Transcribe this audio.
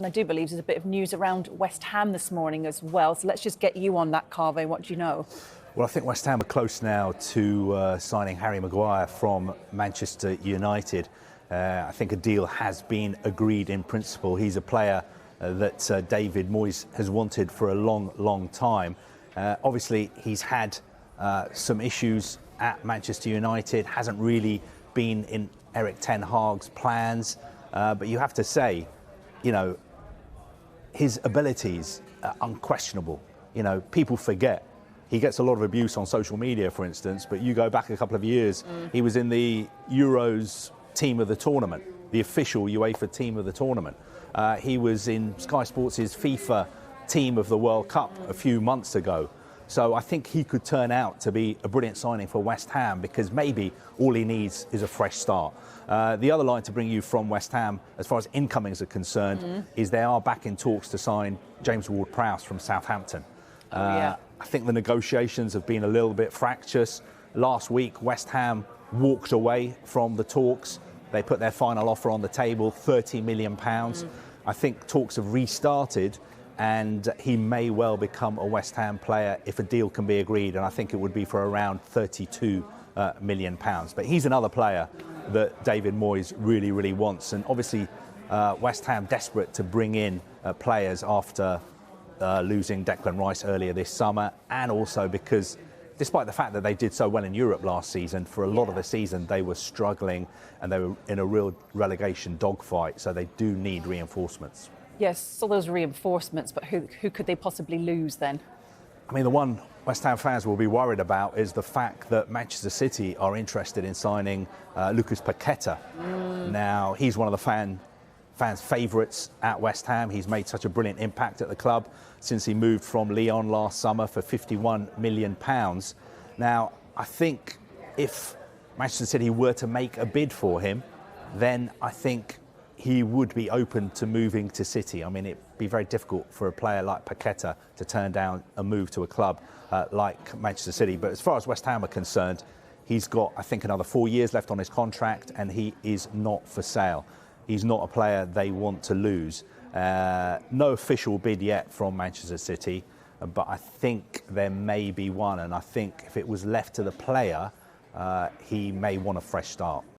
And I do believe there's a bit of news around West Ham this morning as well. So let's just get you on that, Carve. What do you know? Well, I think West Ham are close now to signing Harry Maguire from Manchester United. I think a deal has been agreed in principle. He's a player that David Moyes has wanted for a long time. Obviously, he's had some issues at Manchester United, hasn't really been in Erik ten Hag's plans. But you have to say, you know, his abilities are unquestionable. You know, people forget. He gets a lot of abuse on social media, for instance, but you go back a couple of years, he was in the Euros team of the tournament, the official UEFA team of the tournament. He was in Sky Sports' FIFA team of the World Cup a few months ago. So I think he could turn out to be a brilliant signing for West Ham, because maybe all he needs is a fresh start. The other line to bring you from West Ham, as far as incomings are concerned, is they are back in talks to sign James Ward-Prowse from Southampton. I think the negotiations have been a little bit fractious. Last week, West Ham walked away from the talks. They put their final offer on the table, £30 million. I think talks have restarted, and he may well become a West Ham player if a deal can be agreed, and I think it would be for around £32 million. But he's another player that David Moyes really wants, and obviously West Ham desperate to bring in players after losing Declan Rice earlier this summer, and also because despite the fact that they did so well in Europe last season, for a lot of the season they were struggling and they were in a real relegation dogfight, so they do need reinforcements. Yes, so those reinforcements, but who could they possibly lose then? I mean, the one West Ham fans will be worried about is the fact that Manchester City are interested in signing Lucas Paqueta. Now, he's one of the fans' favourites at West Ham. He's made such a brilliant impact at the club since he moved from Lyon last summer for £51 million. Now, I think if Manchester City were to make a bid for him, then I think he would be open to moving to City. I mean, it'd be very difficult for a player like Paqueta to turn down a move to a club like Manchester City. But as far as West Ham are concerned, he's got, I think, another 4 years left on his contract, and he is not for sale. He's not a player they want to lose. No official bid yet from Manchester City, but I think there may be one, and I think if it was left to the player, he may want a fresh start.